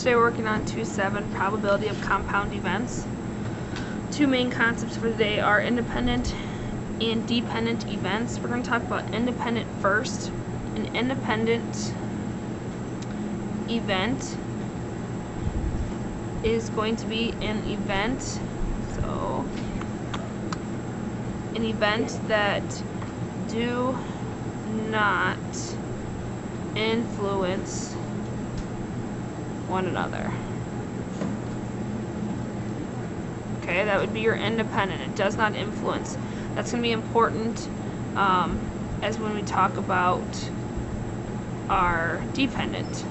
Today we're working on 2.7, probability of compound events. Two main concepts for today are independent and dependent events. We're going to talk about independent first. An independent event is going to be an event, an event that do not influence one another. Okay, that would be your independent. It does not influence. That's going to be important as when we talk about our dependent.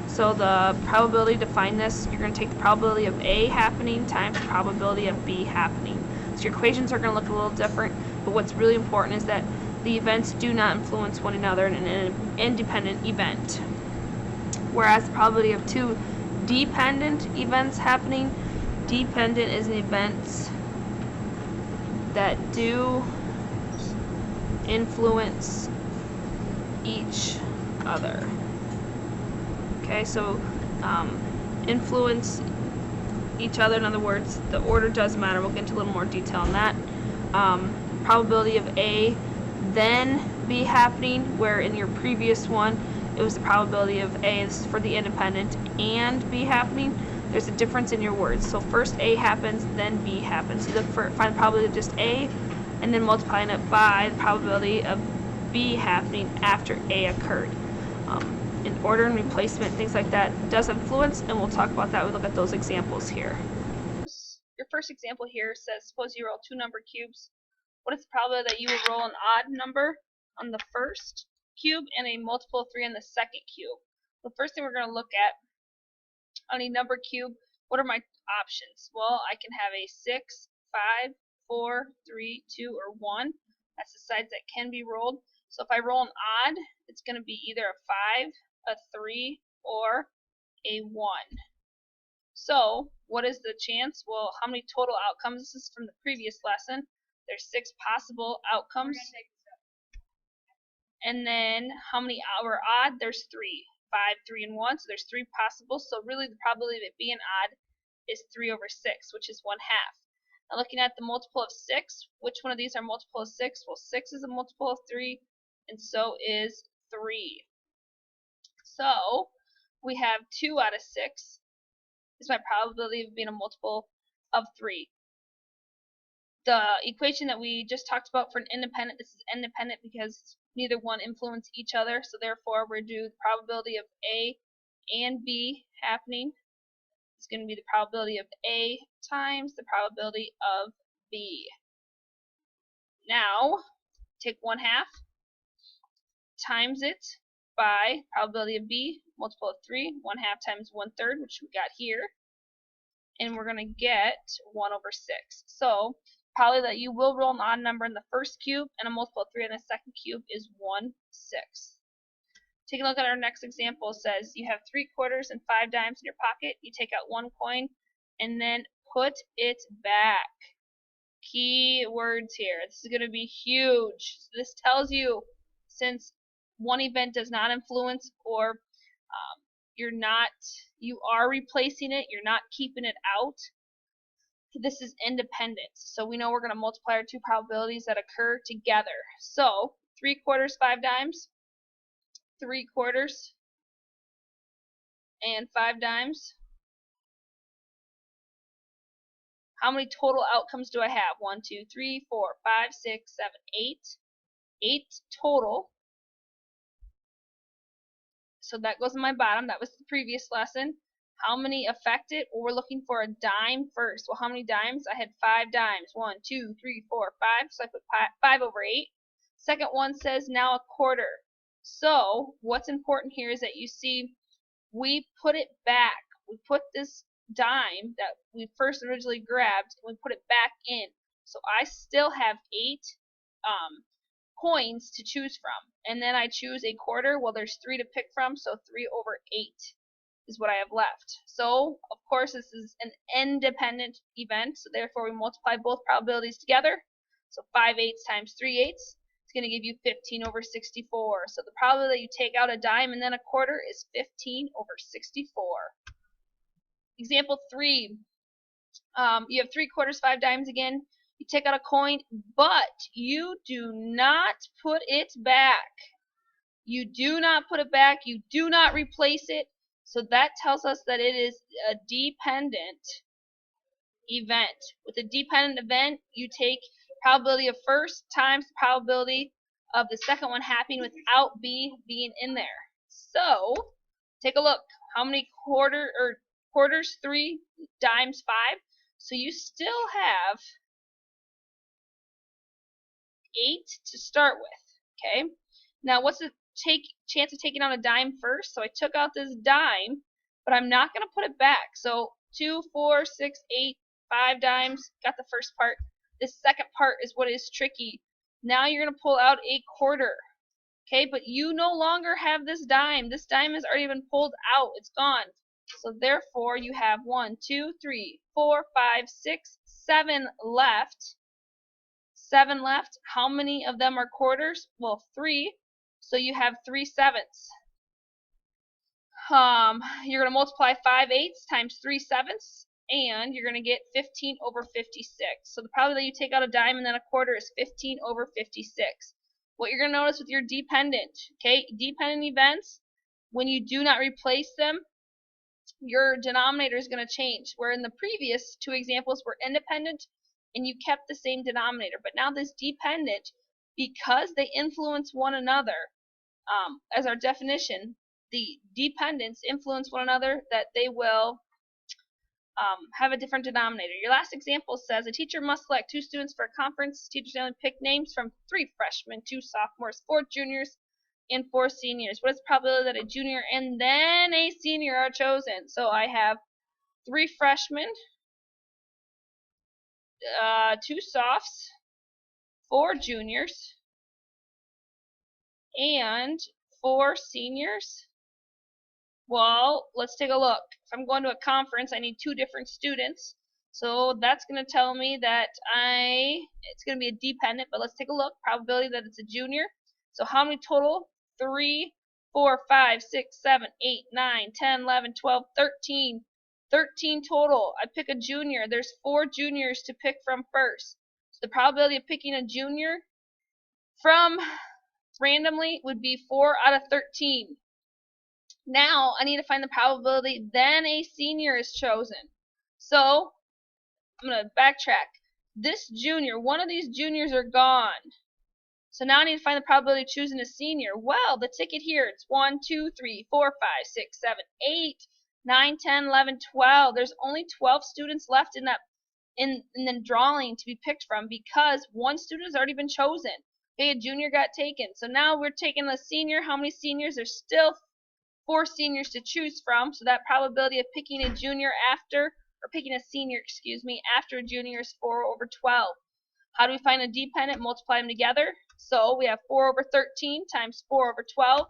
So the probability to find this, you're going to take the probability of A happening times the probability of B happening. So your equations are going to look a little different, but what's really important is that the events do not influence one another in an independent event. Whereas the probability of two dependent events happening, dependent is an event that do influence each other. Okay, so influence each other, in other words, the order does matter. We'll get into a little more detail on that. Probability of A then B happening, where in your previous one it was the probability of A, this is for the independent, and B happening. There's a difference in your words. So first A happens, then B happens. You look for find the probability of just A, and then multiplying it by the probability of B happening after A occurred. In order and replacement, things like that does influence, and we'll talk about that. We'll look at those examples here. Your first example here says, suppose you roll 2 number cubes. What is the probability that you will roll an odd number on the first cube and a multiple of 3 on the second cube? The first thing we're going to look at on a number cube, what are my options? Well, I can have a 6, 5, 4, 3, 2, or 1. That's the sides that can be rolled. So if I roll an odd, it's going to be either a 5, a 3, or a 1. So what is the chance? Well, how many total outcomes? This is from the previous lesson. There's 6 possible outcomes. And then how many were odd? There's 3. 5, 3, and 1. So there's 3 possible. So really the probability of it being odd is 3 over 6, which is 1/2. Now looking at the multiple of 6, which one of these are multiple of 6? Well, 6 is a multiple of 3, and so is 3. So we have 2 out of 6 is my probability of being a multiple of 3. The equation that we just talked about for an independent, this is independent because neither one influence each other, so therefore we're due the probability of A and B happening. It's going to be the probability of A times the probability of B. Now, take 1/2 times it by probability of B, multiple of 3, 1/2 times 1/3, which we got here, and we're going to get 1 over 6. So probably that you will roll an odd number in the first cube and a multiple of 3 in the second cube is 1/6. Take a look at our next example. It says you have 3 quarters and 5 dimes in your pocket. You take out 1 coin and then put it back. Key words here. This is going to be huge. So this tells you, since one event does not influence, or you are replacing it, you're not keeping it out, this is independent. So we know we're going to multiply our 2 probabilities that occur together. So 3 quarters, 5 dimes, 3 quarters, and 5 dimes. How many total outcomes do I have? 1, 2, 3, 4, 5, 6, 7, 8. 8 total. So that goes in my bottom. That was the previous lesson. How many affect it? Well, we're looking for a dime first. Well, how many dimes? I had 5 dimes. 1, 2, 3, 4, 5. So I put 5 over 8. Second one says now a quarter. So what's important here is that you see we put it back. We put this dime that we first originally grabbed, and we put it back in. So I still have 8 coins to choose from. And then I choose a quarter. Well, there's 3 to pick from, so 3 over 8 is what I have left. So, of course, this is an independent event, so therefore we multiply both probabilities together. So 5/8 times 3/8 it's going to give you 15 over 64. So the probability that you take out a dime and then a quarter is 15 over 64. Example 3. You have 3 quarters, 5 dimes again. You take out a coin, but you do not put it back. You do not put it back. You do not replace it. So that tells us that it is a dependent event. With a dependent event, you take probability of first times the probability of the second one happening without B being in there. So take a look. How many quarters? 3, dimes 5. So you still have 8 to start with. Okay. Now what's the chance of taking out a dime first? So I took out this dime, but I'm not going to put it back. So 2, 4, 6, 8, 5 dimes. Got the first part. This second part is what is tricky. Now you're going to pull out a quarter. Okay, but you no longer have this dime. This dime has already been pulled out. It's gone. So therefore you have 1, 2, 3, 4, 5, 6, 7 left. 7 left. How many of them are quarters? Well, 3. So you have 3 sevenths. You're going to multiply 5 eighths times 3 sevenths, and you're going to get 15 over 56. So the probability that you take out a dime and then a quarter is 15 over 56. What you're going to notice with your dependent, okay, dependent events, when you do not replace them, your denominator is going to change. Where in the previous 2 examples were independent and you kept the same denominator. But now this dependent, because they influence one another, as our definition, the dependents influence one another, that they will have a different denominator. Your last example says a teacher must select 2 students for a conference. Teachers only pick names from 3 freshmen, 2 sophomores, 4 juniors, and 4 seniors. What is the probability that a junior and then a senior are chosen? So I have 3 freshmen, 2 sophs, 4 juniors, and 4 seniors. Well, let's take a look. If I'm going to a conference, I need 2 different students. So that's going to tell me that it's going to be a dependent, but let's take a look. Probability that it's a junior. So how many total? 3, 4, 5, 6, 7, 8, 9, 10, 11, 12, 13. 13 total. I pick a junior. There's 4 juniors to pick from first. So the probability of picking a junior from randomly would be 4 out of 13. Now I need to find the probability then a senior is chosen. So I'm going to backtrack. This junior, one of these juniors are gone. So now I need to find the probability of choosing a senior. Well, the ticket here, it's 1, 2, 3, 4, 5, 6, 7, 8, 9, 10, 11, 12. There's only 12 students left in the drawing to be picked from because 1 student has already been chosen. Okay, a junior got taken. So now we're taking a senior. How many seniors? There's still 4 seniors to choose from. So that probability of picking a junior after, or picking a senior, excuse me, after a junior is 4 over 12. How do we find a dependent? Multiply them together. So we have 4 over 13 times 4 over 12,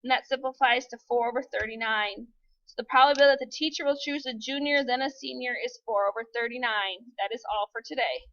and that simplifies to 4 over 39. So the probability that the teacher will choose a junior then a senior is 4 over 39. That is all for today.